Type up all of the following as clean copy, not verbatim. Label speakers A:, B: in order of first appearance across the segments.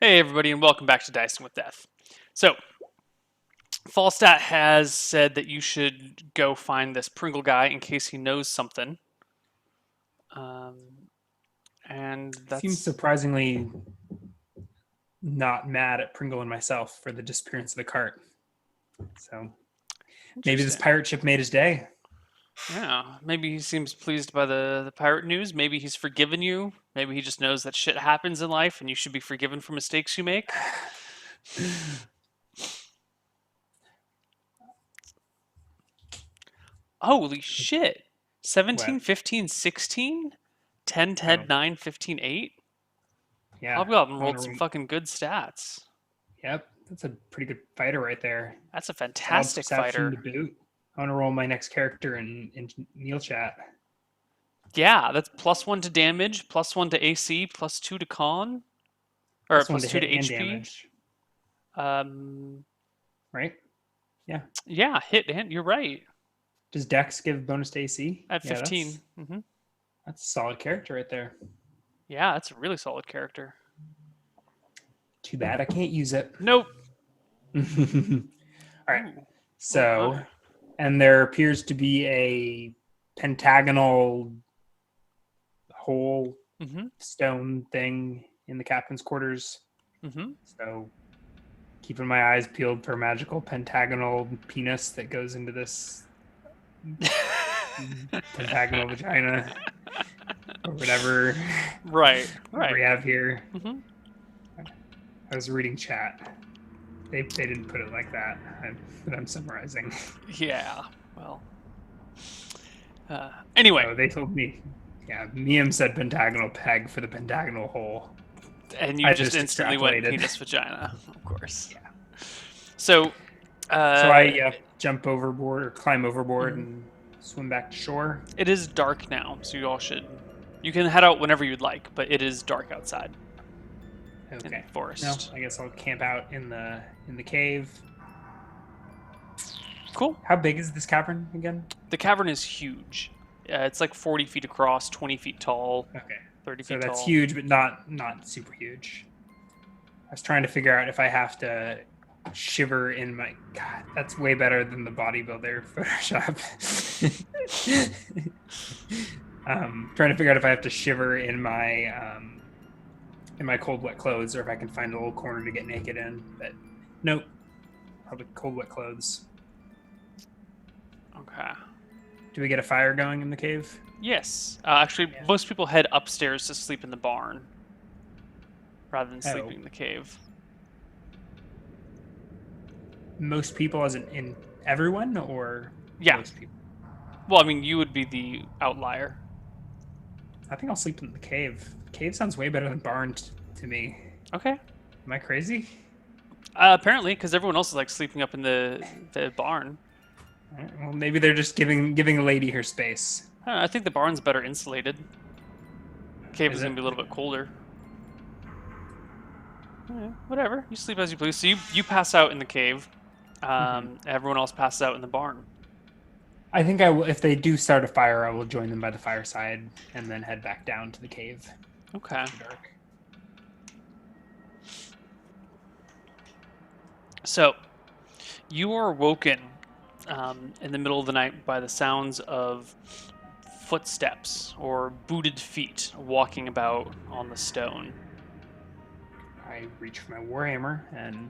A: Hey everybody, and welcome back to Dicing with Death. So, Falstat has said that you should go find this Pringle guy in case he knows something. Um, and
B: Seems
A: that's
B: surprisingly not mad at Pringle and myself for the disappearance of the cart. So maybe this
A: interesting.
B: pirate ship made his day.
A: Yeah, maybe he seems pleased by the pirate news. Maybe he's forgiven you. Maybe he just knows that shit happens in life and you should be forgiven for mistakes you make. Holy shit. 17,
B: What?
A: 15, 16? 10,
B: Oh,
A: 10, 9, 15, 8?
B: yeah.
A: Hobgoblin
B: I want
A: rolled
B: to.
A: some fucking good stats.
B: Yep, that's a pretty good fighter right there.
A: That's a
B: Solid
A: fantastic
B: perception to
A: fighter.
B: boot. I want to roll my next character in Neil chat.
A: Yeah, that's +1 to damage, +1 to AC, +2 to con, or
B: Plus one to
A: +2
B: hit
A: to
B: and
A: HP.
B: damage,
A: Um,
B: right? Yeah.
A: yeah, hit and you're right.
B: Does Dex give bonus to AC?
A: At
B: Yeah,
A: 15.
B: that's a solid character right there.
A: Yeah, that's a really solid character.
B: Too bad I can't use it.
A: Nope.
B: All right.
A: Ooh. Oh
B: So,
A: my.
B: and there appears to be a pentagonal hole
A: Mhm.
B: stone thing in the captain's quarters.
A: Mhm.
B: So, keeping my eyes peeled for a magical pentagonal penis that goes into this pentagonal vagina or whatever
A: Right.
B: we
A: Right.
B: have here.
A: Mhm.
B: I was reading chat. They didn't put it like that, but I'm summarizing.
A: Yeah. Well. Anyway,
B: Oh, they told me. Yeah, Miam said pentagonal peg for the pentagonal hole.
A: and you
B: I
A: just
B: just
A: instantly went
B: extrapolated.
A: penis vagina, of course.
B: Yeah.
A: So,
B: So
A: uh,
B: I jump overboard or climb overboard
A: mhm.
B: and swim back to shore.
A: It is dark now, so you all should. You can head out whenever you'd like, but it is dark outside in
B: Okay.
A: the
B: No,
A: forest.
B: I guess I'll camp out in the cave.
A: Cool.
B: How big is this cavern again?
A: The cavern is huge. It's like 40 feet across, 20 feet tall,
B: Okay.
A: 30
B: So
A: feet
B: that's
A: tall.
B: huge, but not super huge. I was trying to figure out if I have to shiver in my. God, that's way better than the bodybuilder Photoshop. Trying to figure out if I have to shiver in my cold wet clothes, or if I can find a little corner to get naked in. But nope, probably cold wet clothes.
A: Okay.
B: Do we get a fire going in the cave?
A: Yes. Actually,
B: Yeah.
A: most people head upstairs to sleep in the barn rather than
B: Oh,
A: sleeping in the cave.
B: most people, as in everyone, or
A: Yeah.
B: most people?
A: Well, I mean, you would be the outlier.
B: I think I'll sleep in the cave. Cave sounds way better than barn to me.
A: Okay.
B: Am I crazy?
A: Apparently, because everyone else is like sleeping up in the barn.
B: Well, maybe they're just giving a lady her space.
A: I don't know, I think the barn's better insulated. Cave is
B: Is
A: gonna
B: it?
A: be a little bit colder. Whatever. You sleep as you please. So you pass out in the cave.
B: Mm-hmm.
A: Everyone else passes out in the barn.
B: I think I will. If they do start a fire, I will join them by the fireside and then head back down to the cave
A: Okay.
B: after dark.
A: So you are woken in the middle of the night by the sounds of footsteps or booted feet walking about on the stone.
B: I reach for my warhammer and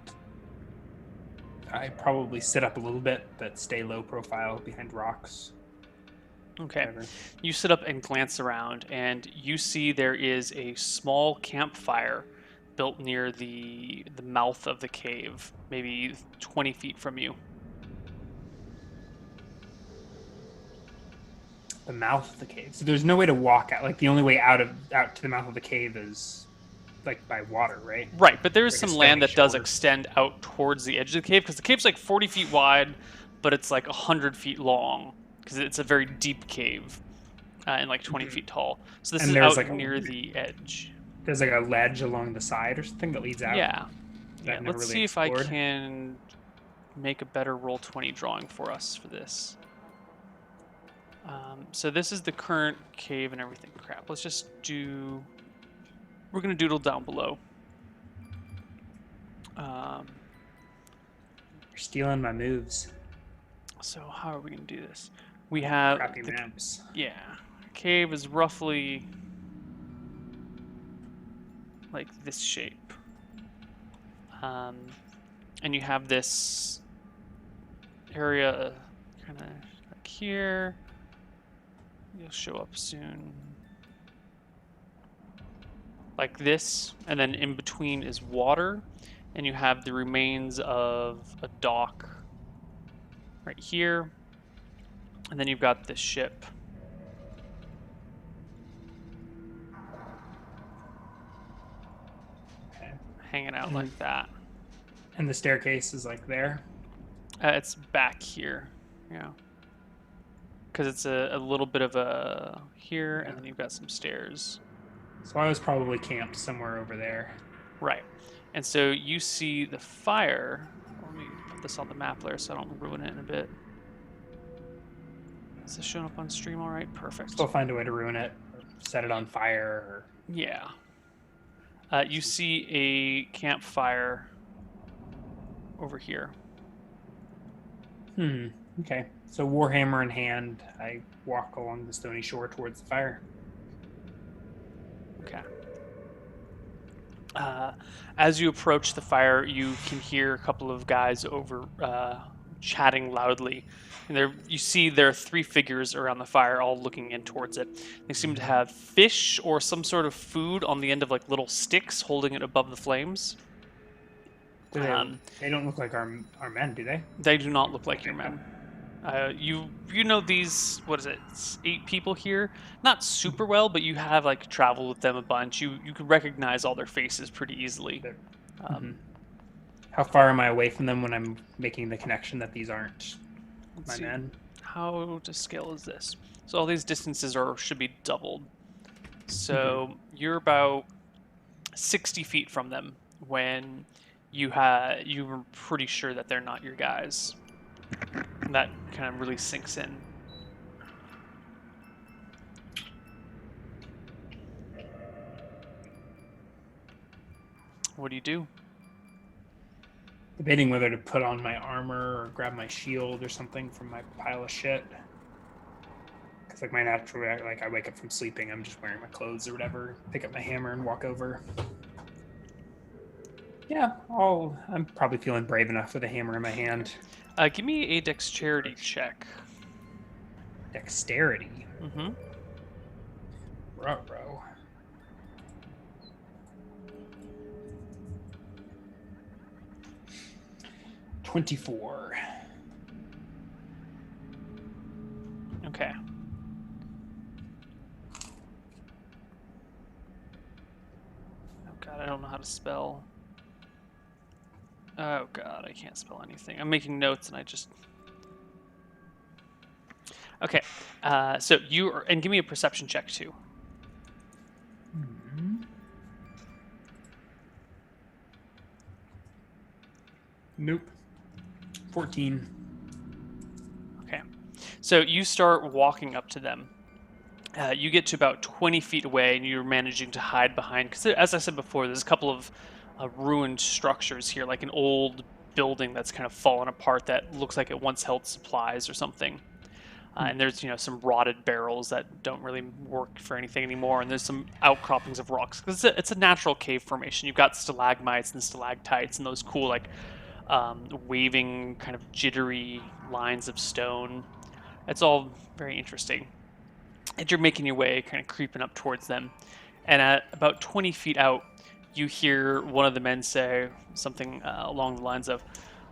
B: I probably sit up a little bit, but stay low profile behind rocks.
A: Okay.
B: Whatever.
A: You sit up and glance around, and you see there is a small campfire built near the mouth of the cave, maybe 20 feet from you.
B: The mouth of the cave. So there's no way to walk out. Like the only way out to the mouth of the cave is like by water, right?
A: Right, but there is
B: Like a
A: some land
B: stony
A: that does
B: shore.
A: extend out towards the edge of the cave because the cave's like 40 feet wide, but it's like 100 feet long because it's a very deep cave and like 20
B: Mm-hmm.
A: feet tall. So this
B: And
A: is
B: there's
A: out
B: like
A: near the edge.
B: a ledge along the side or something that leads out
A: Yeah.
B: that
A: Yeah,
B: I've never
A: let's
B: really
A: see if I
B: explored.
A: can make a better Roll20 drawing for us for this. So this is the current cave and everything. Crap, let's just do... We're going to doodle down below. Um,
B: You're stealing my moves.
A: so how are we gonna do this? We have
B: Crappy maps.
A: yeah, cave is roughly like this shape. And you have this area kind of like here. You'll show up soon. Like this, and then in between is water, and you have the remains of a dock right here, and then you've got this ship.
B: Okay.
A: Hanging out like that.
B: And the staircase is like there.
A: It's back here, yeah. Because it's a little bit of a here, and then you've got some stairs.
B: So I was probably camped somewhere over there.
A: Right. And so you see the fire. Let me put this on the map layer so I don't ruin it in a bit. Is this showing up on stream all right? Perfect.
B: Still find a way to ruin it. Or set it on fire. Or...
A: Yeah. You see a campfire over here.
B: Okay. So Warhammer in hand, I walk along the stony shore towards the fire.
A: Okay. As you approach the fire, you can hear a couple of guys over chatting loudly. And you see there are three figures around the fire, all looking in towards it. They seem to have fish or some sort of food on the end of like little sticks, holding it above the flames.
B: They don't look like our men, do they?
A: They do not look like your men. You know these, what is it, it's 8 people here? Not super well, but you have like traveled with them a bunch. You can recognize all their faces pretty easily.
B: How far am I away from them when I'm making the connection that these aren't my men?
A: How to scale is this? So all these distances should be doubled. So you're about 60 feet from them when you were pretty sure that they're not your guys. And that kind of really sinks in. What do you do?
B: Debating whether to put on my armor or grab my shield or something from my pile of shit. Because like my natural, like I wake up from sleeping, I'm just wearing my clothes or whatever. Pick up my hammer and walk over. Yeah, I'm probably feeling brave enough with a hammer in my hand.
A: Give me a dexterity check.
B: Dexterity?
A: Mm-hmm.
B: Ruh-roh. $24.
A: Okay. Oh god, I don't know how to spell. Oh god, I can't spell anything. I'm making notes and I just... Okay, so and give me a perception check too.
B: Nope. 14.
A: Okay, so you start walking up to them. You get to about 20 feet away and you're managing to hide behind, because as I said before, there's a couple of ruined structures here, like an old building that's kind of fallen apart that looks like it once held supplies or something. And there's some rotted barrels that don't really work for anything anymore, and there's some outcroppings of rocks. Because it's a natural cave formation. You've got stalagmites and stalactites and those cool like waving kind of jittery lines of stone. It's all very interesting. And you're making your way, kind of creeping up towards them. And at about 20 feet out, you hear one of the men say something along the lines of,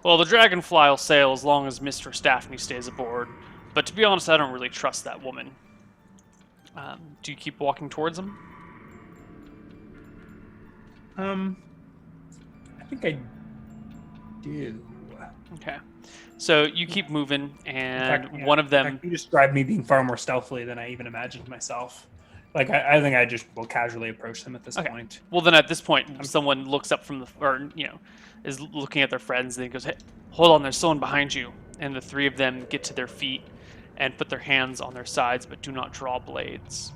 A: "Well, the Dragonfly will sail as long as Mistress Daphne stays aboard. But to be honest, I don't really trust that woman." Do you keep walking towards them?
B: I think I do.
A: Okay. So you keep moving, and
B: In fact,
A: one of them...
B: In fact, you described me being far more stealthily than I even imagined myself. Like, I think I just will casually approach them at this point.
A: Well, then at this point, someone looks up from is looking at their friends, and he goes, "Hey, hold on, there's someone behind you." And the three of them get to their feet and put their hands on their sides, but do not draw blades.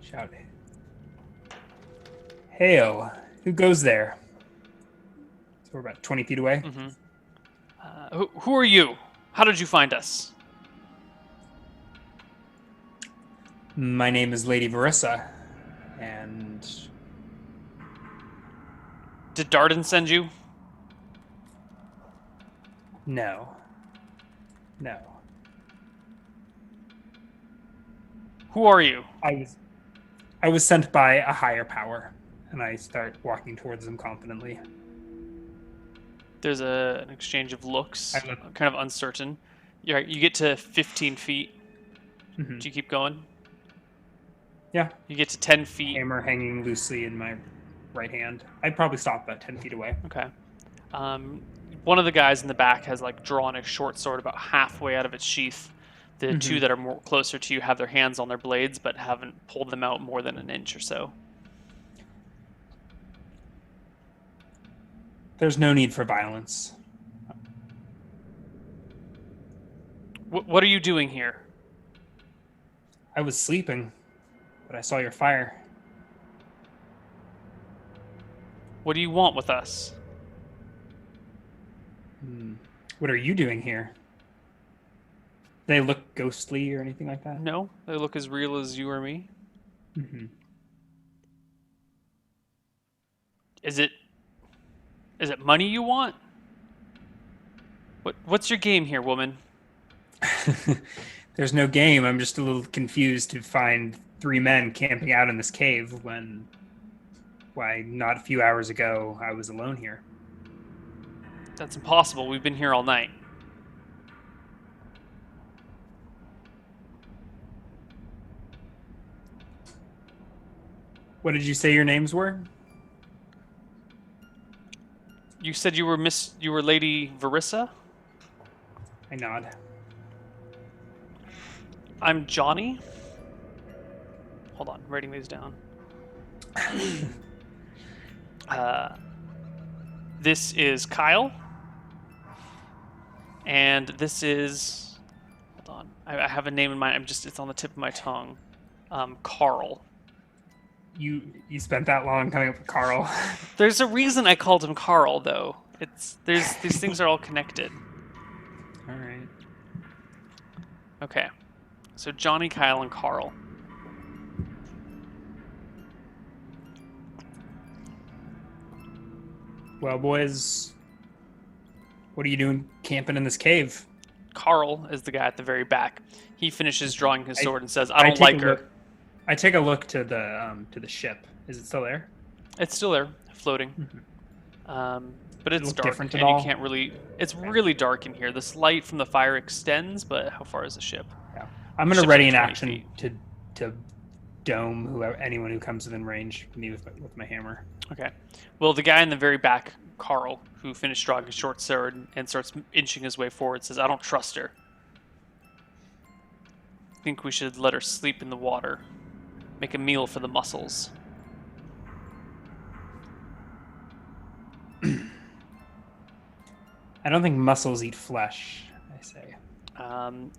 B: Shout, "Hail, Who goes there? So we're about 20 feet away.
A: Mm-hmm. Who are you? How did you find us?
B: My name is Lady Verissa, and
A: Did Darden send you?
B: no.
A: Who are you?
B: I was sent by a higher power, and I start walking towards them confidently.
A: There's an exchange of looks,
B: I look-
A: kind of uncertain. You get to 15 feet.
B: Mhm.
A: Do you keep going?
B: Yeah,
A: You get to 10 feet.
B: hammer hanging loosely in my right hand. I'd probably stop about 10 feet away.
A: Okay. One of the guys in the back has like drawn a short sword about halfway out of its sheath. The two that are more closer to you have their hands on their blades, but haven't pulled them out more than an inch or so.
B: There's no need for violence.
A: What are you doing here?
B: I was sleeping, but I saw your fire.
A: What do you want with us?
B: What are you doing here? They look ghostly or anything like that?
A: No, they look as real as you or me.
B: Mm-hmm.
A: Is it money you want? What's your game here, woman?
B: There's no game. I'm just a little confused to find 3 men camping out in this cave when, why, not a few hours ago, I was alone here.
A: That's impossible. We've been here all night.
B: What did you say your names were?
A: You said you were Lady Verissa?
B: I nod.
A: I'm Johnny. Hold on, writing these down. This is Kyle. And this is... Hold on. I have a name in mind. It's on the tip of my tongue. Carl.
B: You spent that long coming up with Carl.
A: There's a reason I called him Carl, though. These things are all connected.
B: All right.
A: Okay. So Johnny, Kyle, and Carl.
B: Well, boys, what are you doing camping in this cave?
A: Carl is the guy at the very back. He finishes drawing his sword and says, "I
B: I
A: don't
B: take
A: like
B: a
A: her."
B: look- I take a look to the ship. Is it still there?
A: It's still there, floating. But it's
B: look
A: dark,
B: different at
A: and you
B: all?
A: can't really... It's really dark in here. This light from the fire extends, but how far is the ship?
B: Yeah. I'm going to
A: Ship's
B: ready
A: like
B: an
A: 20
B: action
A: feet.
B: to dome anyone who comes within range of me with my hammer.
A: Okay. Well, the guy in the very back, Carl, who finished drawing his short sword and starts inching his way forward, says, "I don't trust her. I think we should let her sleep in the water. Make a meal for the mussels."
B: I don't think mussels eat flesh, I say.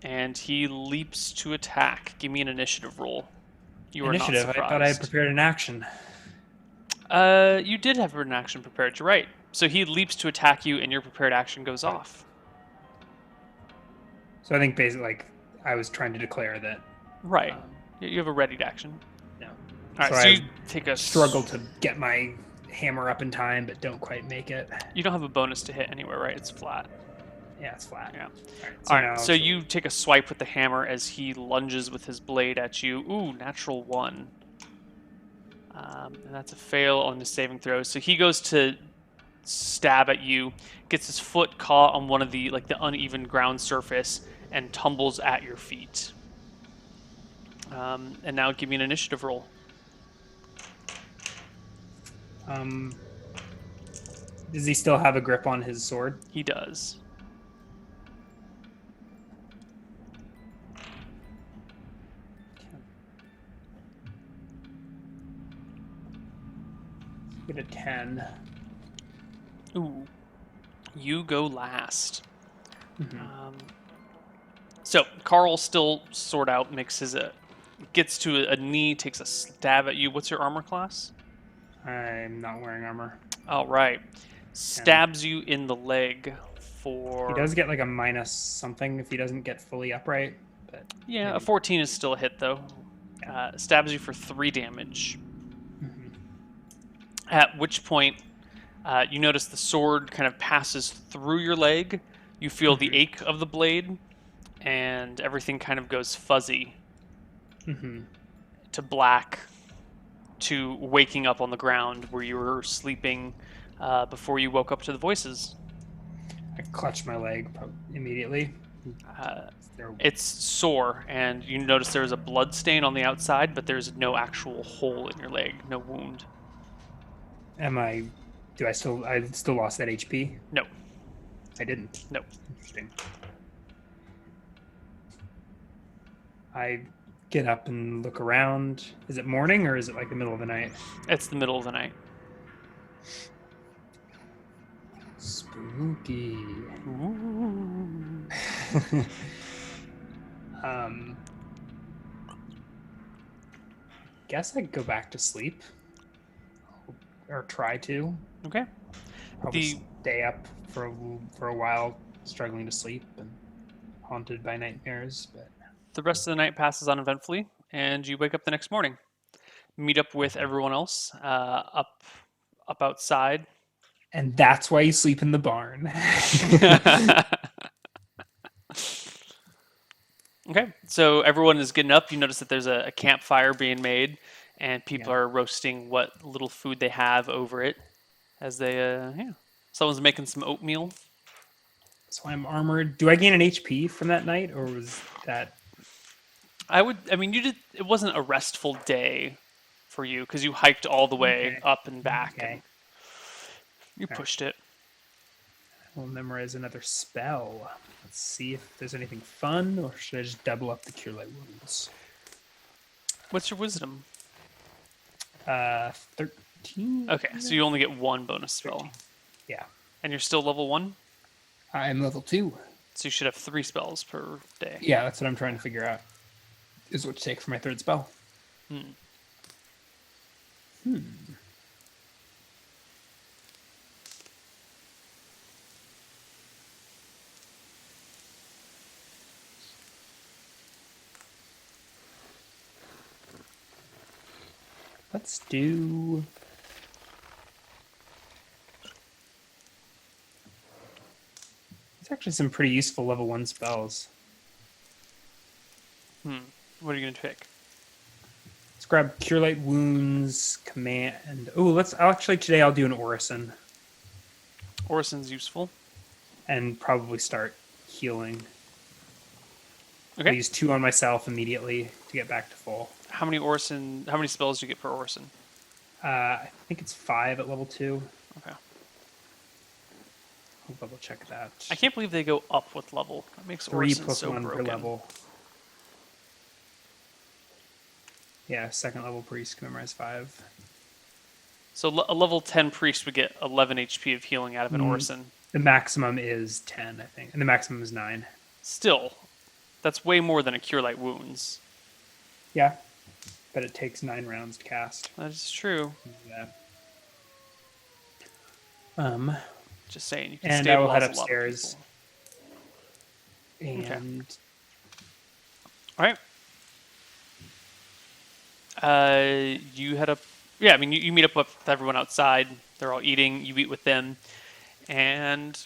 A: And he leaps to attack. Give me an initiative roll. You are
B: Initiative.
A: not
B: I thought I had
A: surprised.
B: prepared an action.
A: You did have an action prepared. You're right. So he leaps to attack you, and your prepared action goes off.
B: So I think basically, like, I was trying to declare that.
A: Right. You have a readied action.
B: No.
A: All right.
B: So
A: So,
B: I
A: you take a
B: struggle to get my hammer up in time, but don't quite make it.
A: You don't have a bonus to hit anywhere, right? It's flat.
B: Yeah, it's flat.
A: Yeah.
B: All
A: All
B: now
A: right. So you take a swipe with the hammer as he lunges with his blade at you. Ooh, natural 1. And that's a fail on his saving throws. So he goes to stab at you, gets his foot caught on one of the uneven ground surface, and tumbles at your feet. And now give me an initiative roll.
B: Does he still have a grip on his sword?
A: He does.
B: Get a 10.
A: Ooh. You go last. So Carl still sword out, gets to a knee, takes a stab at you. What's your armor class?
B: I'm not wearing armor.
A: All right. Stabs you in the leg for...
B: He does get like a minus something if he doesn't get fully upright. But
A: Yeah, a
B: maybe.
A: 14 is still a hit, though. Stabs you for 3 damage.
B: Mhm.
A: At which point, you notice the sword kind of passes through your leg. You feel the ache of the blade, and everything kind of goes fuzzy to black, to waking up on the ground where you were sleeping before you woke up to the voices.
B: I clutch my leg immediately.
A: It's sore, and you notice there's a blood stain on the outside, but there's no actual hole in your leg, no wound.
B: I still lost that HP?
A: No.
B: I didn't.
A: No.
B: Interesting. I get up and look around. Is it morning or is it like the middle of the night?
A: It's the middle of the night.
B: Spooky.
A: Ooh.
B: Guess I go back to sleep. Or try to.
A: Okay.
B: Probably stay up for a while, struggling to sleep and haunted by nightmares. But
A: The rest of the night passes uneventfully, and you wake up the next morning. Meet up with everyone else up outside.
B: And that's why you sleep in the barn.
A: Okay, so everyone is getting up. You notice that there's a campfire being made, and people are roasting what little food they have over it. As they, someone's making some oatmeal.
B: So I'm armored. Do I gain an HP from that night, or was that?
A: You did. It wasn't a restful day for you because you hiked all the way up and back.
B: Okay.
A: And you pushed it.
B: We'll memorize another spell. Let's see if there's anything fun, or should I just double up the Cure Light Wounds?
A: What's your wisdom?
B: 13.
A: Okay, so you only get one bonus spell.
B: 13. Yeah.
A: And you're still level 1?
B: I'm level 2.
A: So you should have 3 spells per day.
B: Yeah, that's what I'm trying to figure out. Is what to take for my third spell. Let's do... There's actually some pretty useful level 1 spells.
A: What are you going to pick?
B: Let's grab Cure Light Wounds, Command... today I'll do an Orison.
A: Orison's useful.
B: And probably start healing.
A: Okay.
B: I'll use 2 on myself immediately to get back to full.
A: How many spells do you get per Orison?
B: I think it's 5 at level 2.
A: Okay.
B: I'll double check that.
A: I can't believe they go up with level. That makes
B: 3
A: Orison
B: plus
A: so
B: 1
A: broken.
B: per level. Yeah, second level priest can memorize 5.
A: So a level 10 priest would get 11 HP of healing out of an Orison.
B: The maximum is 10, I think. And the maximum is 9.
A: Still, that's way more than a Cure Light Wounds.
B: Yeah. But it takes 9 rounds to cast.
A: That is true.
B: Yeah.
A: Just saying, you can
B: And I will head
A: stabilize a lot of
B: upstairs.
A: people.
B: And
A: All right. You head up. Yeah, you meet up with everyone outside. They're all eating. You eat with them. And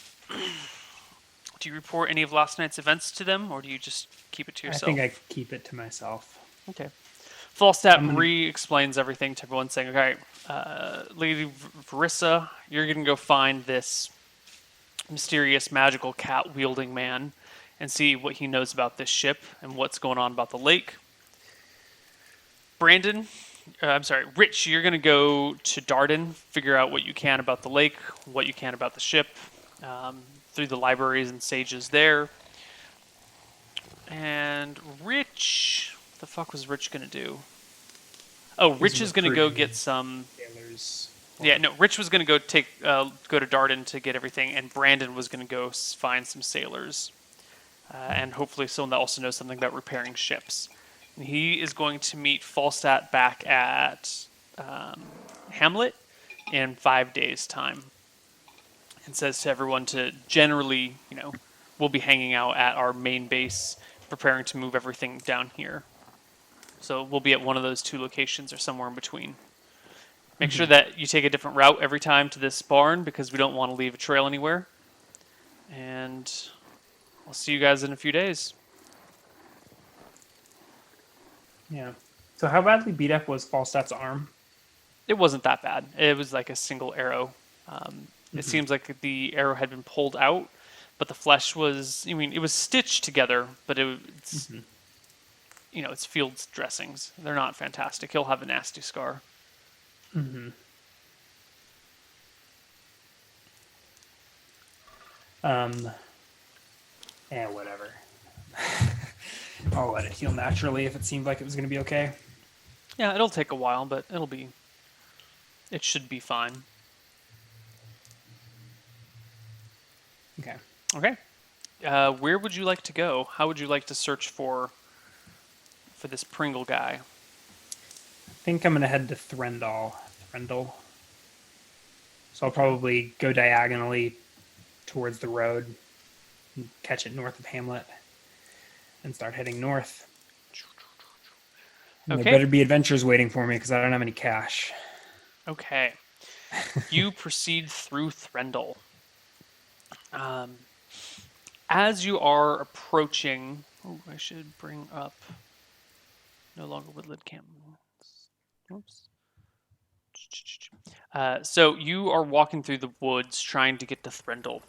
A: do you report any of last night's events to them, or do you just keep it to yourself?
B: I think I keep it to myself.
A: Okay. Falstaff re-explains everything to everyone, saying, okay, Lady Verissa, you're going to go find this mysterious magical cat-wielding man and see what he knows about this ship and what's going on about the lake. Rich, you're going to go to Darden, figure out what you can about the lake, what you can about the ship, through the libraries and sages there. And Rich... What the fuck was Rich going to do? Oh, Rich is going to go get some...
B: Sailors.
A: Yeah, no, Rich was going to go to Darden to get everything, and Brandon was going to go find some sailors. And hopefully someone that also knows something about repairing ships. And he is going to meet Falstaff back at Hamlet in 5 days' time. And says to everyone to generally, we'll be hanging out at our main base, preparing to move everything down here. So we'll be at one of those two locations or somewhere in between. Make sure that you take a different route every time to this barn because we don't want to leave a trail anywhere. And I'll see you guys in a few days.
B: Yeah. So how badly beat up was Falstaff's arm?
A: It wasn't that bad. It was like a single arrow. It seems like the arrow had been pulled out, but the flesh was, it was stitched together, but it's, it's Field's dressings. They're not fantastic. He'll have a nasty scar.
B: Whatever. I'll let it heal naturally if it seemed like it was going to be okay.
A: Yeah, it'll take a while, but it should be fine.
B: Okay.
A: Okay. Where would you like to go? How would you like to search for this Pringle guy?
B: I think I'm going to head to Threndal. So I'll probably go diagonally towards the road and catch it north of Hamlet and start heading north. And
A: Okay.
B: There better be adventures waiting for me because I don't have any cash.
A: Okay. You proceed through Threndal. As you are approaching... Oh, I should bring up... No longer woodland camp. Oops. So you are walking through the woods trying to get to Threndal.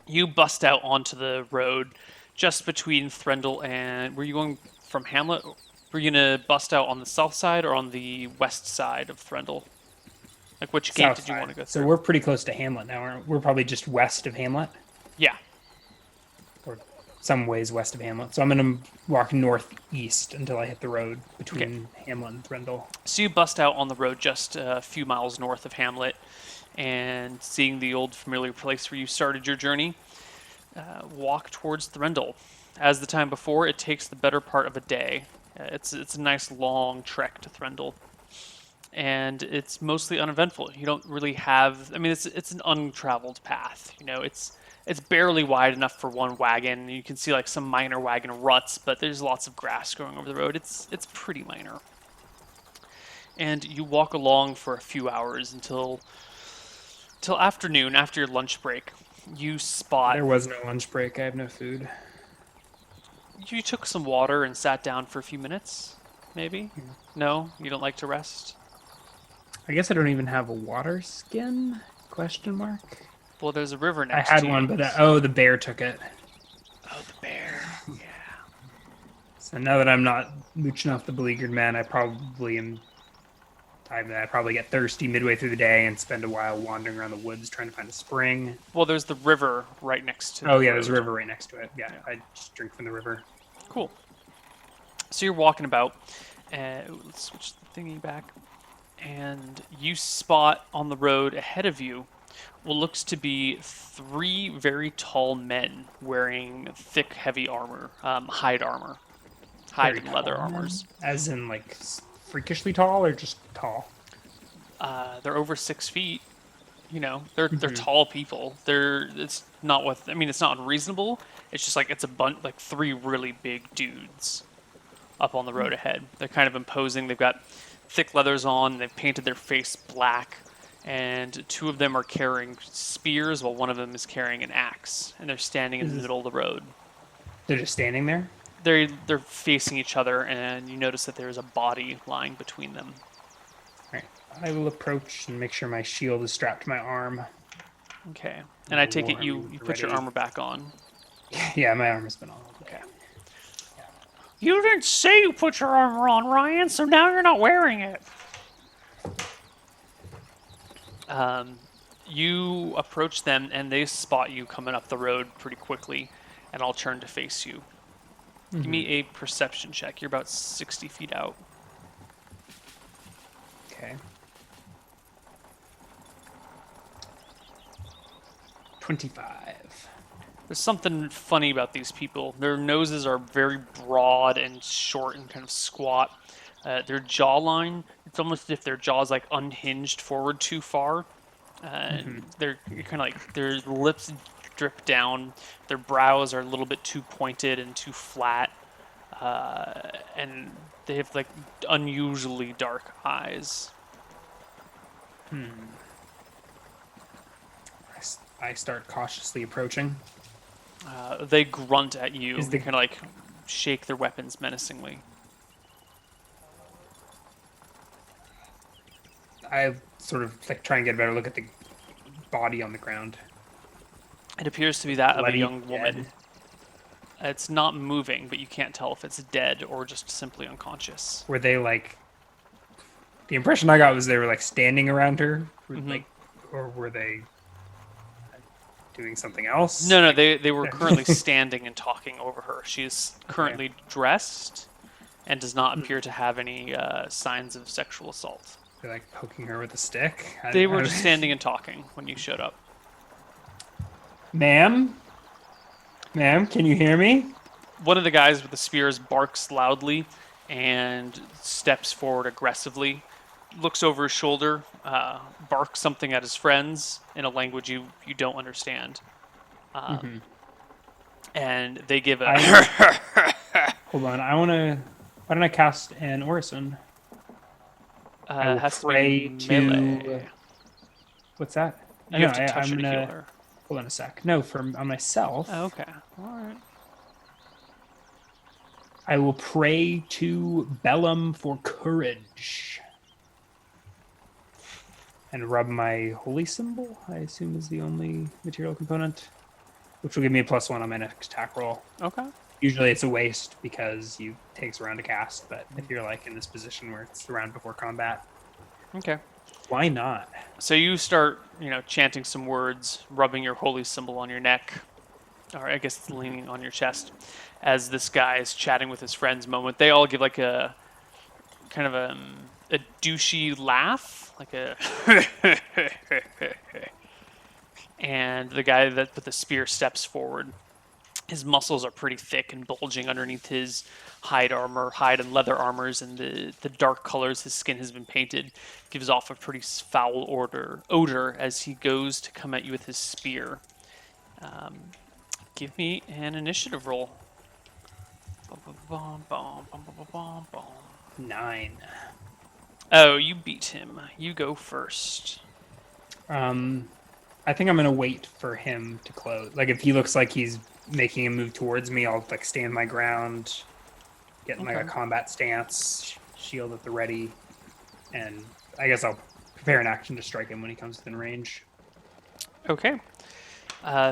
A: You bust out onto the road just between Threndal and... Were you going from Hamlet? Were you going to bust out on the south side or on the west side of Threndal? Like, which gate
B: South
A: did you want to go
B: So
A: through?
B: we're pretty close to Hamlet now, aren't we? We're probably just west of Hamlet,
A: Yeah.
B: or some ways west of Hamlet. So I'm going to walk northeast until I hit the road between Hamlet and Threndal.
A: So you bust out on the road just a few miles north of Hamlet, and seeing the old familiar place where you started your journey, walk towards Threndal. As the time before, it takes the better part of a day. It's a nice long trek to Threndal, and it's mostly uneventful. You don't really have... it's an untraveled path. It's barely wide enough for one wagon. You can see like some minor wagon ruts, but there's lots of grass growing over the road. It's pretty minor. And you walk along for a few hours until afternoon, after your lunch break. You spot...
B: There was no lunch break. I have no food.
A: You took some water and sat down for a few minutes, maybe? No? You don't like to rest?
B: I guess I don't even have a water skin? Question mark.
A: Well, there's a river
B: I
A: next
B: had
A: to you.
B: one, but the bear took it.
A: Oh, the bear. Yeah.
B: So now that I'm not mooching off the beleaguered man, I probably get thirsty midway through the day and spend a while wandering around the woods trying to find a spring.
A: Well, there's the river right next to
B: Oh
A: the
B: yeah,
A: road.
B: there's a river right next to it. Yeah, I just drink from the river.
A: Cool. So you're walking about, and let's switch the thingy back, and you spot on the road ahead of you what looks to be 3 very tall men wearing thick, heavy armor, hide armor, hide
B: Very
A: and leather
B: tall men?
A: armors.
B: As in like freakishly tall or just tall?
A: They're over 6 feet. They're tall people. It's not unreasonable. It's just like it's a bunch, like 3 really big dudes up on the road ahead. They're kind of imposing. They've got thick leathers on. They've painted their face black, and 2 of them are carrying spears while one of them is carrying an axe. And they're standing in the middle of the road.
B: They're just standing there?
A: They're facing each other, and you notice that there's a body lying between them.
B: Alright. I will approach and make sure my shield is strapped to my arm.
A: Okay. And I take it you
B: Warm,
A: put your
B: ready.
A: armor back on.
B: Yeah, my arm has been on.
A: Okay. You didn't say you put your armor on, Ryan, so now you're not wearing it. You approach them, and they spot you coming up the road pretty quickly, and I'll turn to face you. Give me a perception check. You're about 60 feet out.
B: Okay. 25.
A: There's something funny about these people. Their noses are very broad and short and kind of squat. Their jawline, it's almost as if their jaw's like unhinged forward too far. They're kind of like their lips drip down. Their brows are a little bit too pointed and too flat, and they have like unusually dark eyes.
B: I start cautiously approaching.
A: They grunt at you
B: Is
A: and
B: the-
A: kind of like shake their weapons menacingly.
B: I sort of like try and get a better look at the body on the ground.
A: It appears to be that of a
B: Bloody
A: young woman.
B: dead.
A: It's not moving, but you can't tell if it's dead or just simply unconscious.
B: Were they like? The impression I got was they were like standing around her, like, or were they doing something else?
A: No, they were currently standing and talking over her. She is currently dressed and does not appear to have any signs of sexual assault.
B: They're like poking her with a stick.
A: They were just standing and talking when you showed up.
B: Ma'am, can you hear me?
A: One of the guys with the spears barks loudly and steps forward aggressively, looks over his shoulder, barks something at his friends in a language you don't understand. And they give a...
B: Hold on, why don't I cast an Orison? I will
A: has to
B: pray
A: be
B: to-
A: melee.
B: What's that?
A: You have to touch
B: I'm
A: her to
B: gonna
A: heal her.
B: hold on a sec. No, on myself.
A: Oh, okay. All right.
B: I will pray to Bellum for courage. And rub my holy symbol, I assume is the only material component. Which will give me a +1 on my next attack roll.
A: Okay.
B: Usually it's a waste because it takes a round to cast, but if you're like in this position where it's the round before combat,
A: Okay.
B: why not?
A: So you start, chanting some words, rubbing your holy symbol on your neck, or I guess it's leaning on your chest, as this guy is chatting with his friends. Moment, they all give like a kind of a douchey laugh, like a, and the guy that with the spear steps forward. His muscles are pretty thick and bulging underneath his hide and leather armors, and the dark colors his skin has been painted gives off a pretty foul odor as he goes to come at you with his spear. Give me an initiative roll.
B: 9.
A: Oh, you beat him. You go first.
B: I think I'm gonna wait for him to close. Like if he looks like he's making a move towards me, I'll like stand my ground, get in like a
A: Okay.
B: combat stance, shield at the ready, and I guess I'll prepare an action to strike him when he comes within range.
A: Okay.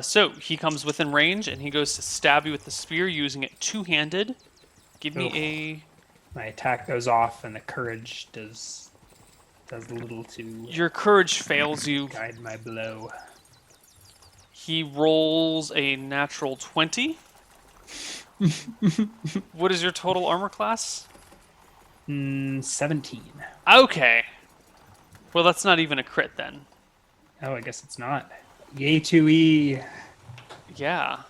A: So he comes within range and he goes to stab you with the spear using it two-handed. Give me
B: My attack goes off, and the courage does little to
A: your courage fails you.
B: guide my blow.
A: He rolls a natural 20. What is your total armor class?
B: 17.
A: Okay. Well, that's not even a crit then.
B: Oh, I guess it's not. Yay 2E.
A: Yeah.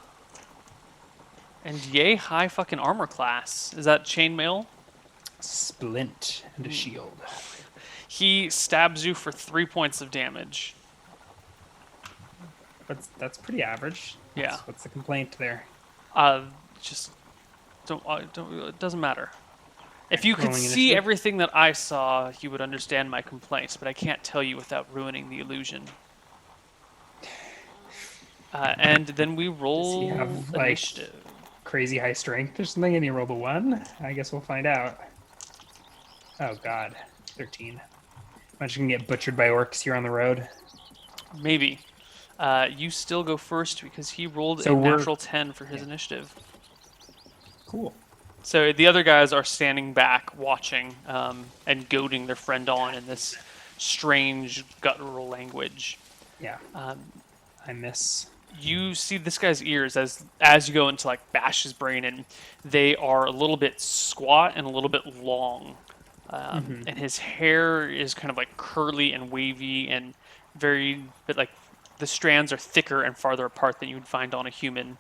A: And yay, high fucking armor class. Is that chainmail?
B: Splint and a shield.
A: He stabs you for 3 points of damage.
B: That's pretty average.
A: Yeah.
B: What's the complaint there?
A: Just don't. It doesn't matter. If you could
B: Rolling
A: see
B: initiative?
A: everything that I saw, you would understand my complaints. But I can't tell you without ruining the illusion. And then we roll
B: have, like,
A: initiative.
B: Crazy high strength or something, and you rolled a 1? I guess we'll find out. Oh god. 13. Imagine you can get butchered by orcs here on the road.
A: Maybe. You still go first because he rolled
B: So
A: a
B: we're-
A: natural 10 for his initiative.
B: Cool.
A: So the other guys are standing back, watching, and goading their friend on in this strange guttural language.
B: Yeah. I miss.
A: You see this guy's ears as you go into like bash his brain, and they are a little bit squat and a little bit long, and his hair is kind of like curly and wavy and but like the strands are thicker and farther apart than you would find on a human.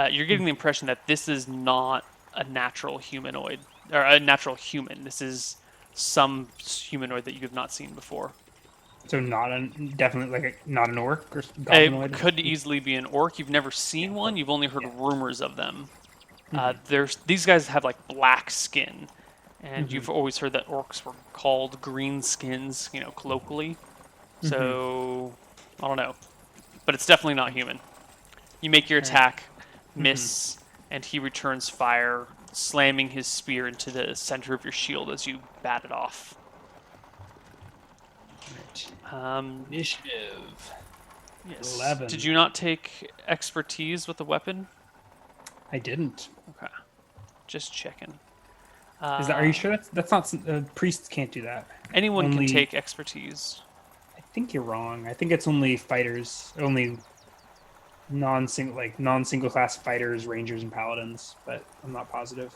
A: You're getting the impression that this is not a natural humanoid. or a natural human. This is some humanoid that you have not seen before.
B: So definitely like not an orc or
A: It
B: goblinoid.
A: could easily be an orc. You've never seen
B: Yeah,
A: one. You've only heard
B: yeah.
A: rumors of them.
B: Hmm.
A: There's these guys have like black skin, and
B: Hmm.
A: you've always heard that orcs were called green skins, colloquially.
B: Hmm.
A: So I don't know, but it's definitely not human. You make your
B: All right.
A: attack,
B: Hmm.
A: miss, and he returns fire, slamming his spear into the center of your shield as you bat it off.
B: Right.
A: Um,
B: Initiative.
A: yes.
B: 11.
A: Did you not take expertise with the weapon?
B: I didn't.
A: Okay. Just checking.
B: Are you sure that's not priests can't do that?
A: Anyone
B: Only
A: can take expertise.
B: I think you're wrong. I think it's only fighters, only non-single class fighters, rangers, and paladins. But I'm not positive.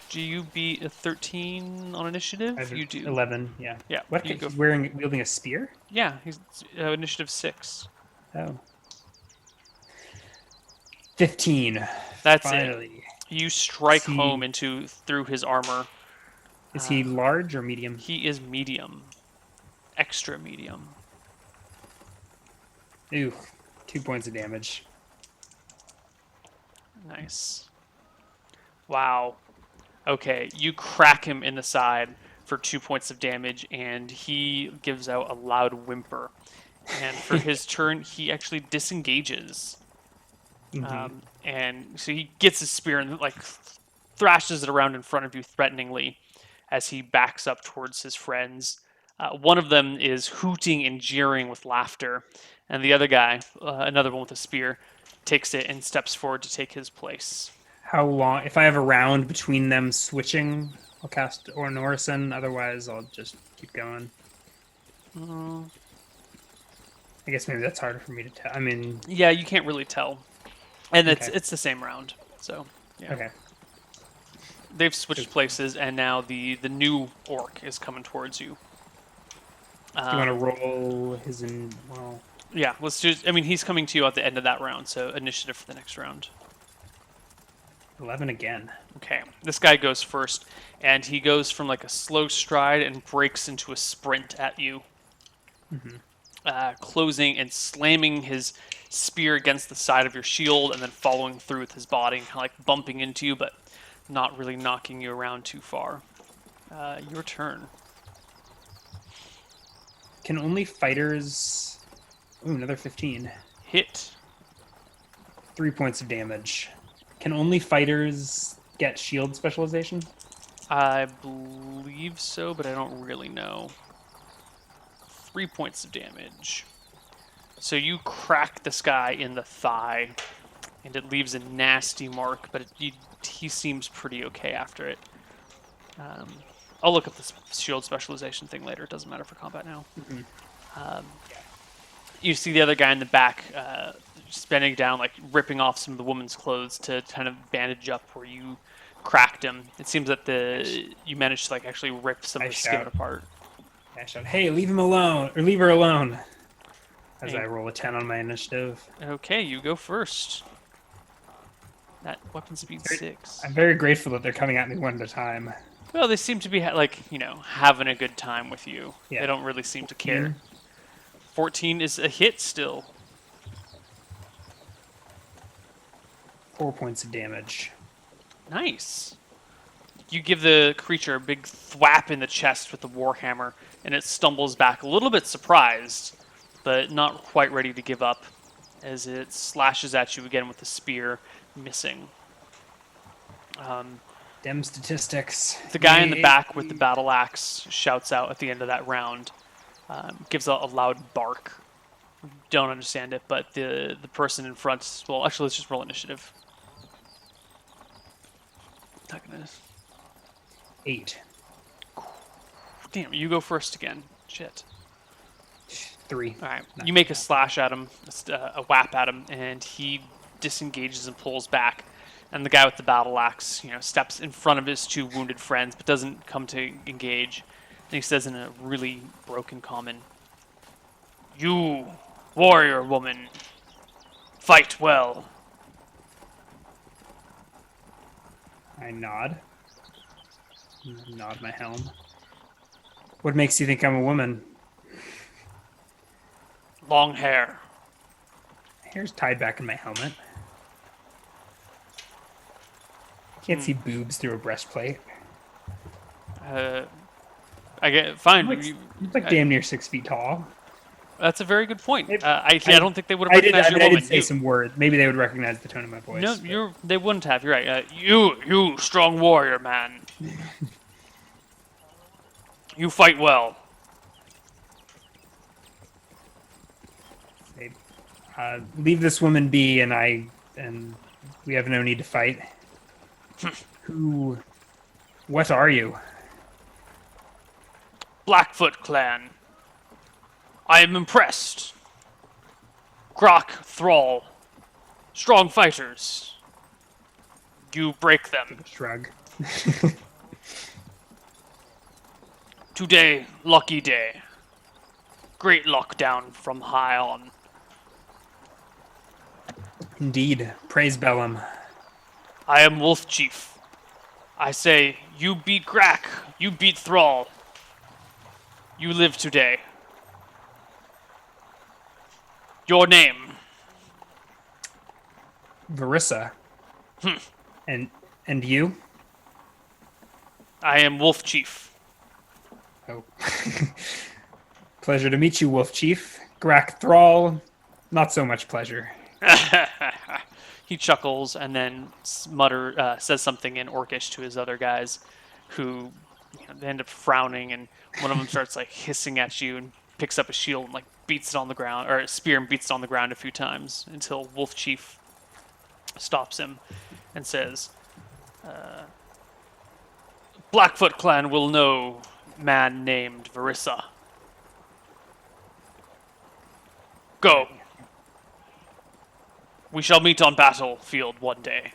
A: Do you beat a 13 on initiative?
B: I've
A: You do.
B: 11. Yeah.
A: Yeah.
B: What?
A: You go.
B: He's wielding a spear.
A: Yeah. He's initiative 6.
B: Oh. 15.
A: That's it.
B: Finally.
A: You strike
B: See-
A: home through his armor.
B: Is he large or medium?
A: He is medium. Extra medium.
B: Ooh, 2 points of damage.
A: Nice. Wow. Okay, you crack him in the side for 2 points of damage, and he gives out a loud whimper. And for his turn, he actually disengages. And so he gets his spear and like thrashes it around in front of you threateningly as he backs up towards his friends. One of them is hooting and jeering with laughter, and the other guy, another one with a spear, takes it and steps forward to take his place.
B: How long? If I have a round between them switching, I'll cast Ornorison. Otherwise, I'll just keep going. I guess maybe that's harder for me to tell. I mean,
A: Yeah, you can't really tell, and
B: Okay.
A: it's the same round. So yeah,
B: okay.
A: they've switched places, and now the new orc is coming towards you.
B: Do you want to roll his in? Well,
A: Yeah, let's just. I mean, he's coming to you at the end of that round, so initiative for the next round.
B: 11 again.
A: Okay, this guy goes first, and he goes from like a slow stride and breaks into a sprint at you, closing and slamming his spear against the side of your shield, and then following through with his body, kind of like bumping into you, but not really knocking you around too far. Your turn.
B: Can only fighters? Ooh, another 15.
A: Hit.
B: 3 points of damage. Can only fighters get shield specialization?
A: I believe so, but I don't really know. 3 points of damage. So you crack this guy in the thigh, and it leaves a nasty mark, but he seems pretty okay after it. I'll look up the shield specialization thing later. It doesn't matter for combat now. You see the other guy in the back just bending down, like ripping off some of the woman's clothes to kind of bandage up where you cracked him. It seems that you managed to like actually rip some of the skin apart.
B: I shout, "Hey, leave him alone, or leave her alone!" As
A: Hey.
B: I roll a 10 on my initiative.
A: Okay, you go first. That weapon speed 6.
B: I'm very grateful that they're coming at me one at a time.
A: Well, they seem to be having a good time with you.
B: Yeah.
A: They don't really seem to care. 14 is a hit still.
B: 4 points of damage.
A: Nice. You give the creature a big thwap in the chest with the warhammer, and it stumbles back a little bit surprised, but not quite ready to give up, as it slashes at you again with the spear, missing.
B: Dem statistics.
A: The guy in the back with the battle axe shouts out at the end of that round, gives a loud bark. Don't understand it, but the person in front. Well, actually, let's just roll initiative. Not gonna.
B: 8.
A: Damn, you go first again. Shit.
B: 3.
A: All right, you make a slash at him, a whap at him, and he disengages and pulls back. And the guy with the battle axe, steps in front of his 2 wounded friends, but doesn't come to engage. And he says in a really broken common, "You, warrior woman, fight well."
B: I nod. Nod my helm. What makes you think I'm a woman?
A: Long hair.
B: Hair's tied back in my helmet. Can't see boobs through a breastplate.
A: I get fine.
B: It's like damn near 6 feet tall.
A: That's a very good point. I don't think they would have
B: I did.
A: recognized
B: I mean,
A: your
B: I
A: woman.
B: did say some words. Maybe they would recognize the tone of my voice.
A: No,
B: but-
A: they wouldn't have. You're right. You strong warrior man. You fight well.
B: Say, leave this woman be, and we have no need to fight. Who? What are you?
A: Blackfoot clan. I am impressed. Grok, Thrall, strong fighters. You break them.
B: Shrug.
A: Today, lucky day. Great luck down from high on.
B: Indeed. Praise Bellum.
A: I am Wolf Chief. I say, you beat Grak, you beat Thrall. You live today. Your name.
B: Verissa. And you?
A: I am Wolf Chief.
B: Oh. Pleasure to meet you, Wolf Chief. Grak Thrall, not so much pleasure.
A: He chuckles and then says something in Orcish to his other guys, who they end up frowning, and one of them starts like hissing at you and picks up a shield and like beats it on the ground, or a spear and beats it on the ground a few times until Wolf Chief stops him and says, Blackfoot clan will know man named Verissa. Go. We shall meet on battlefield one day.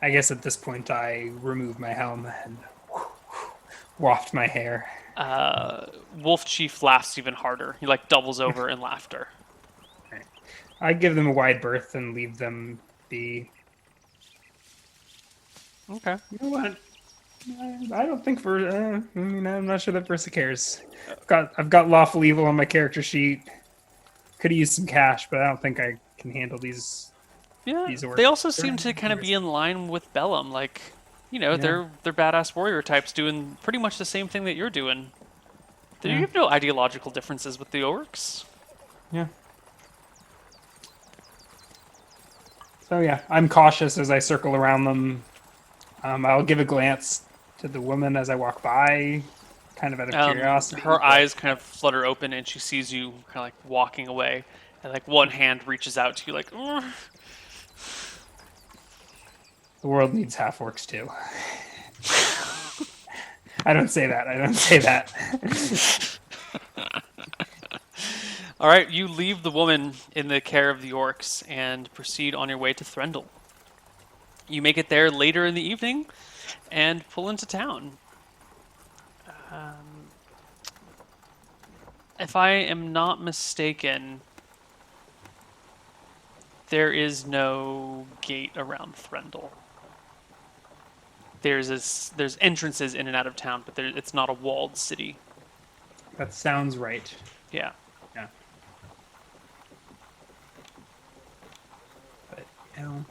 B: I guess at this point I remove my helm and waft my hair.
A: Wolf Chief laughs even harder. He like doubles over in laughter.
B: I give them a wide berth and leave them be.
A: Okay.
B: You know what? I don't think I'm not sure that Versa cares. I've got lawful evil on my character sheet. Could have used some cash, but I don't think I can handle these.
A: Yeah.
B: These
A: They also seem to kind of be in line with Bellum. Like, they're badass warrior types doing pretty much the same thing that you're doing. You have no ideological differences with the orcs.
B: Yeah. So yeah, I'm cautious as I circle around them. I'll give a glance to the woman as I walk by, kind of out of curiosity.
A: Her eyes kind of flutter open, and she sees you kind of like walking away, and like one hand reaches out to you, like. Ugh.
B: The world needs half orcs too. I don't say that. I don't say that.
A: All right, you leave the woman in the care of the orcs and proceed on your way to Threndel. You make it there later in the evening and pull into town. If I am not mistaken, there is no gate around Threndel. There's entrances in and out of town, but it's not a walled city.
B: That sounds right.
A: Yeah.
B: Yeah. But no,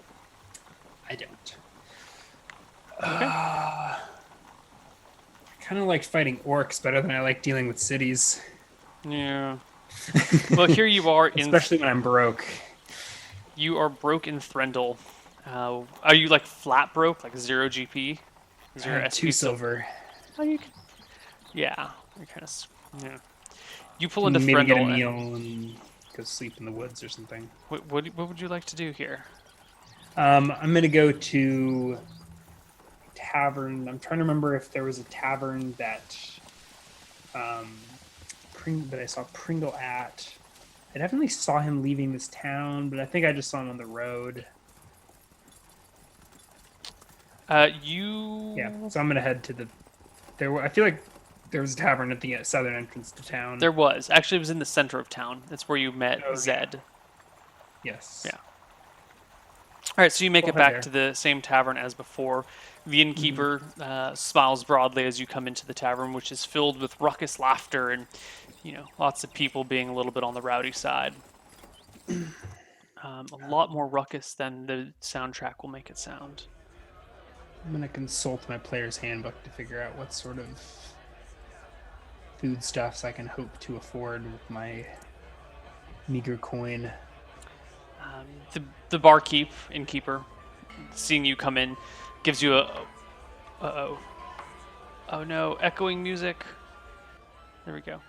B: I don't.
A: Okay.
B: I kind of like fighting orcs better than I like dealing with cities.
A: Yeah. Well, here you are in.
B: Especially when I'm broke.
A: You are broke in Threndel. Are you like flat broke, like 0 GP?
B: I have 2 silver.
A: Oh, you can. Yeah, you're kind of. Yeah. You pull into
B: Maybe
A: Threndel.
B: get a meal and go sleep in the woods or something.
A: What would you like to do here?
B: I'm gonna go to a tavern. I'm trying to remember if there was a tavern that that I saw Pringle at. I definitely saw him leaving this town, but I think I just saw him on the road. Yeah, so I'm gonna head to I feel like there was a tavern at the southern entrance to town.
A: There was. Actually, it was in the center of town. That's where you met Zed.
B: Yes.
A: Yeah. All right, so you make
B: Go
A: it
B: ahead
A: back
B: there.
A: to the same tavern as before. The
B: Mhm.
A: innkeeper smiles broadly as you come into the tavern, which is filled with ruckus laughter and, lots of people being a little bit on the rowdy side. A lot more ruckus than the soundtrack will make it sound.
B: I'm gonna consult my player's handbook to figure out what sort of foodstuffs I can hope to afford with my meager coin.
A: The barkeep, innkeeper, seeing you come in, gives you a, uh-oh, oh no, echoing music. There we go.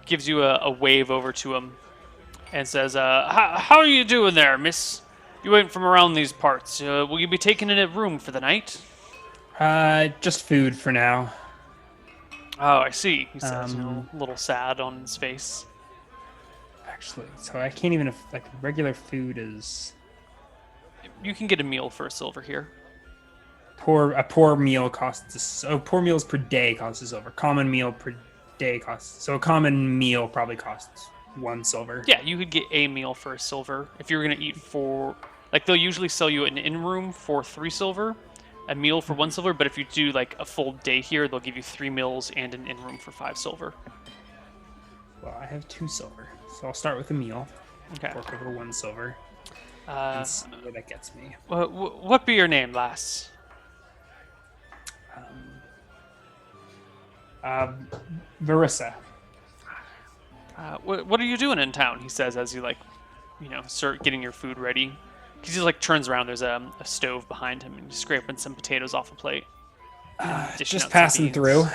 A: Gives you a wave over to him and says, how are you doing there, miss? You ain't from around these parts. Will you be taking in a room for the night?
B: Just food for now.
A: Oh, I see, he says,
B: Um,
A: a little sad on his face.
B: actually, so I can't even like regular food is
A: You can get a meal for a silver here.
B: poor. A poor meal costs. Oh, poor meals per day costs a silver. Common meal per day costs. So a common meal probably costs 1 silver.
A: Yeah, you could get a meal for a silver. If you're going to eat for, like, they'll usually sell you an in-room for 3 silver, a meal for 1 silver, but if you do, like, a full day here, they'll give you 3 meals and an in-room for 5 silver.
B: Well, I have 2 silver, so I'll start with a meal.
A: Okay.
B: Fork over 1 silver
A: Uh,
B: and see where that gets me.
A: what be your name, lass?
B: Varissa.
A: What are you doing in town? He says as you, like, start getting your food ready. He just, like, turns around. There's a stove behind him, and he's scraping some potatoes off a plate. Dishing
B: Just
A: out some
B: passing
A: beans.
B: through.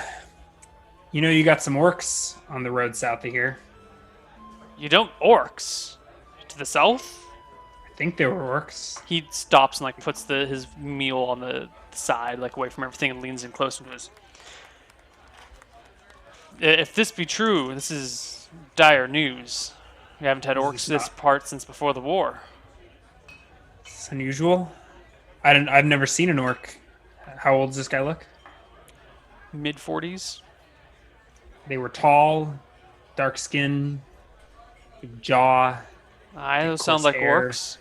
B: You know, you got some orcs on the road south of here.
A: You don't orcs to the south?
B: I think they were orcs.
A: He stops and, like, puts his meal on the side, like, away from everything, and leans in close and goes, "If this be true, this is dire news. We haven't had
B: Is
A: orcs
B: this
A: this
B: not-
A: part since before the war."
B: It's unusual. I've never seen an orc. How old does this guy look?
A: Mid-40s.
B: They were tall, dark skin, big jaw.
A: Those sound like
B: hair.
A: orcs.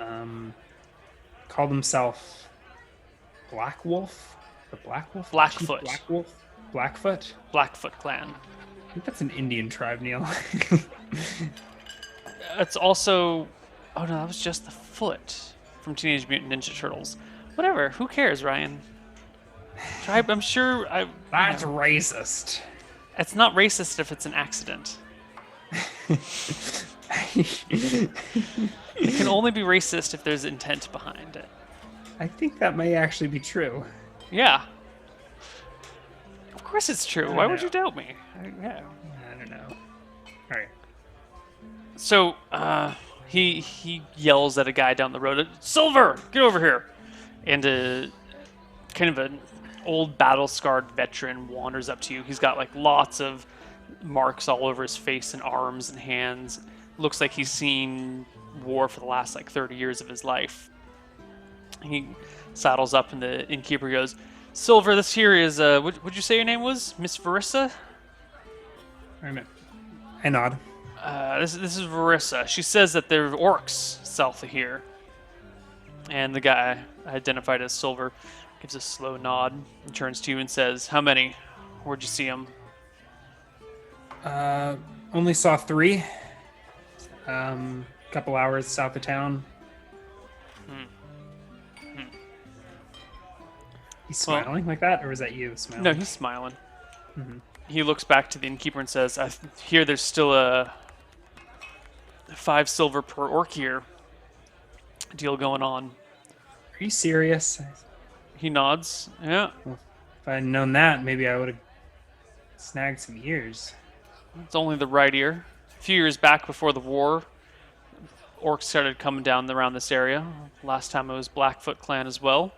B: Um, called himself Black Wolf. The Black Wolf.
A: Blackfoot.
B: Chief Black Wolf. Blackfoot.
A: Blackfoot clan.
B: I think that's an Indian tribe, Neil.
A: It's also... Oh, no, that was just the foot from Teenage Mutant Ninja Turtles. Whatever. Who cares, Ryan? Tribe, I'm sure...
B: That's racist.
A: It's not racist if it's an accident. It can only be racist if there's intent behind it.
B: I think that may actually be true.
A: Yeah. Of course it's true.
B: don't
A: Why would
B: know.
A: you doubt me? Yeah.
B: I don't know. All right.
A: So, he yells at a guy down the road, "Silver, get over here!" And kind of an old battle-scarred veteran wanders up to you. He's got, like, lots of marks all over his face and arms and hands. Looks like he's seen war for the last, like, 30 years of his life. He saddles up and the innkeeper goes, "Silver, this here is, what'd you say your name was? Miss Varissa?"
B: Wait a minute. I nod.
A: This is Varissa. She says that there are orcs south of here." And the guy, identified as Silver, gives a slow nod and turns to you and says, "How many? Where'd you see them?"
B: Only saw 3. Couple hours south of town. He's
A: Well-
B: smiling like that, or was that you smiling?
A: No, he's smiling.
B: Mhm.
A: He looks back to the innkeeper and says, "I hear there's still a 5 silver per orc here deal going on."
B: Are you serious?
A: He nods. "Yeah,
B: If I had known that, maybe I would have snagged some ears.
A: it's only the right ear." A few years back before the war, orcs started coming down around this area. Last time it was Blackfoot clan as well.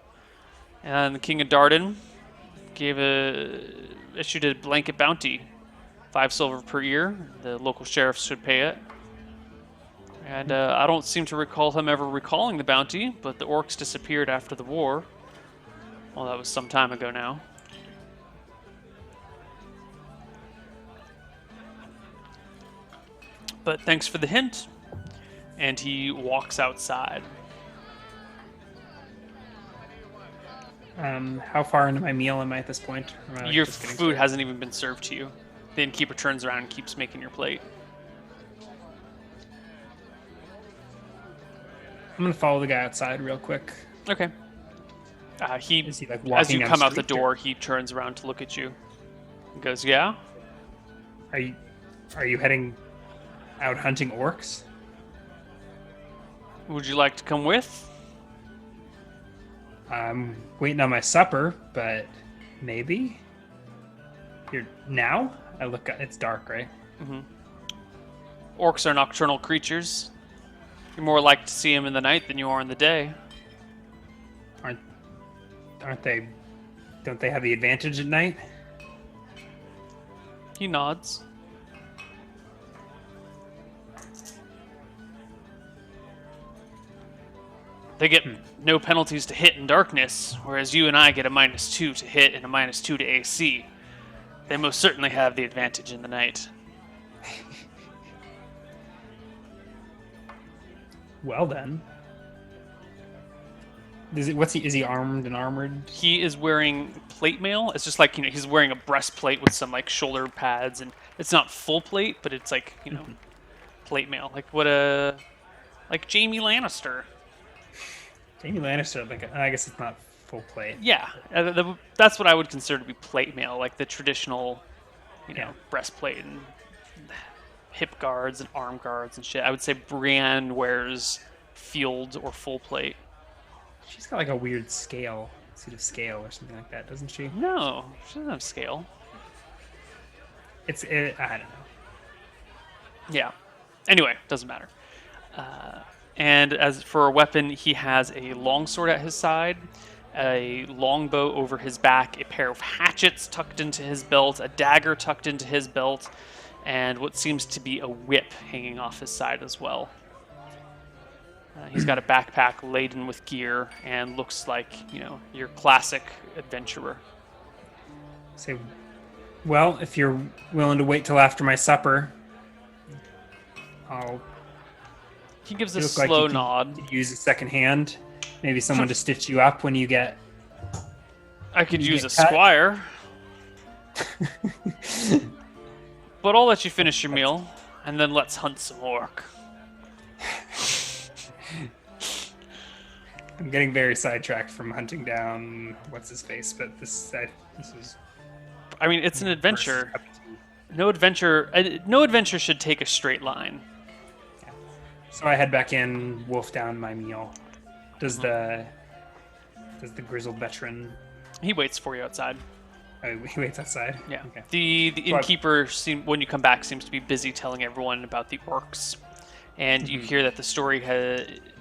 A: And the King of Darden issued a blanket bounty, 5 silver per ear. The local sheriffs should pay it. And I don't seem to recall him ever recalling the bounty, but the orcs disappeared after the war. Well, that was some time ago now. But thanks for the hint. and he walks outside.
B: How far into my meal am I at this point? Or am I, like,
A: Your
B: just getting
A: food
B: started?
A: hasn't even been served to you. The innkeeper turns around and keeps making your plate.
B: I'm gonna follow the guy outside real quick.
A: Okay. He,
B: Is he, like,
A: as you
B: walking down
A: come
B: the
A: out the
B: street, or-
A: door, he turns around to look at you. He goes, "Yeah."
B: Are you heading out hunting orcs?
A: Would you like to come with?
B: I'm waiting on my supper, but maybe. You're now? I look. It's dark, right?
A: Orcs are nocturnal creatures. You're more likely to see them in the night than you are in the day.
B: Aren't they? Don't they have the advantage at night?
A: He nods. They get no penalties to hit in darkness, whereas you and I get a -2 to hit and a -2 to AC. They most certainly have the advantage in the night.
B: Well then. Is he armed and armored?
A: He is wearing plate mail. It's just like, he's wearing a breastplate with some like shoulder pads, and it's not full plate, but it's like, plate mail. Like like Jaime Lannister.
B: Jaime Lannister, I guess it's not full plate.
A: Yeah, that's what I would consider to be plate mail, like the traditional,
B: Yeah.
A: breastplate and hip guards and arm guards and shit. I would say Brienne wears field or full plate.
B: She's got like a weird suit of scale or something like that, doesn't she?
A: No, she doesn't have scale.
B: I don't know.
A: Yeah. Anyway, doesn't matter. And as for a weapon, he has a longsword at his side, a longbow over his back, a pair of hatchets tucked into his belt, a dagger tucked into his belt, and what seems to be a whip hanging off his side as well. He's got a backpack laden with gear and looks like, your classic adventurer.
B: Say, well, if you're willing to wait till after my supper,
A: He gives
B: you
A: a
B: look like
A: slow
B: you could
A: nod.
B: use a second hand. Maybe someone to stitch you up when you get.
A: I could
B: You
A: use a
B: get cut?
A: squire. But I'll let you finish your meal, and then let's hunt some orc.
B: I'm getting very sidetracked from hunting down what's his face, but this is
A: I mean, it's an adventure. No adventure should take a straight line.
B: So I head back in, wolf down my meal. Does the grizzled veteran?
A: He waits for you outside.
B: Oh, he waits outside.
A: Yeah.
B: Okay.
A: The innkeeper, when you come back, seems to be busy telling everyone about the orcs. And you hear that the story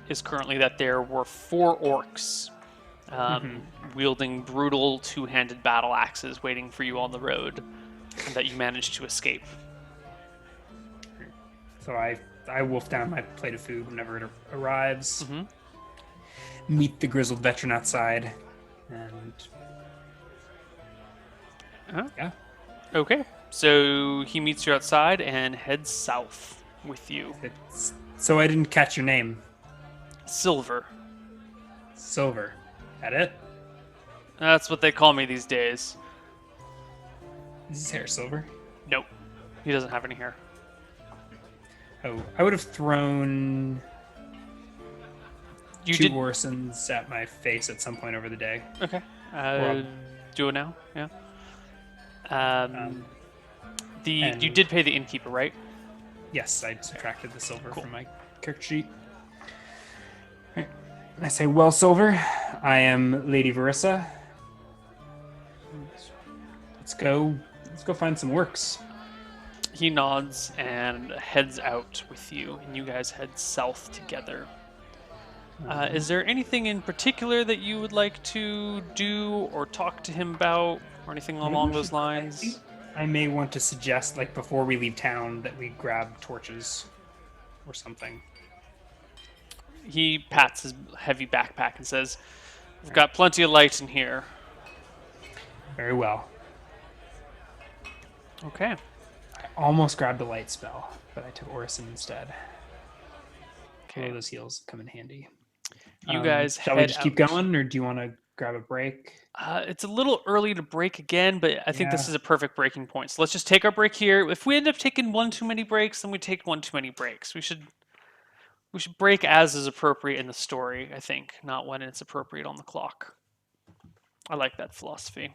A: is currently that there were 4 orcs wielding brutal two-handed battle axes waiting for you on the road, and that you managed to escape.
B: So I wolf down my plate of food whenever it arrives.
A: Mhm.
B: Meet the grizzled veteran outside, and yeah.
A: Okay. So he meets you outside and heads south with you.
B: So I didn't catch your name.
A: Silver.
B: Silver. That it?
A: That's what they call me these days.
B: Is his hair silver?
A: Nope. He doesn't have any hair.
B: Oh, I would have thrown
A: You
B: two
A: did.
B: Orsons at my face at some point over the day.
A: Okay.
B: Well-
A: Do it now. Yeah.
B: And-
A: You did pay the innkeeper, right?
B: Yes, I subtracted the silver
A: Cool.
B: from my character sheet. Right. And I say, well, Silver, I am Lady Verissa. Let's go find some works.
A: He nods and heads out with you, and you guys head south together. Is there anything in particular that you would like to do or talk to him about, or anything along those lines?
B: I may want to suggest, like, before we leave town, that we grab torches or something.
A: He pats his heavy backpack and says, "We've got plenty of light in here."
B: Very well.
A: Okay.
B: I almost grabbed a light spell, but I took Orison instead.
A: Okay.
B: Although those heals come in handy.
A: You guys
B: Shall we
A: head
B: just keep
A: out.
B: going, or do you want to grab a break?
A: It's a little early to break again, but I think this
B: Yeah.
A: is a perfect breaking point. So let's just take our break here. If we end up taking one too many breaks, then we take one too many breaks. We should break as is appropriate in the story, I think, not when it's appropriate on the clock. I like that philosophy.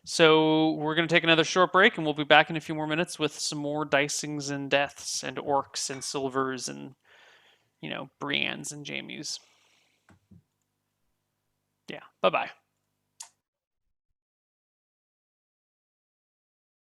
A: So we're going to take another short break, and we'll be back in a few more minutes with some more dicings and deaths and orcs and silvers and, Briennes and Jamies. Yeah, bye-bye.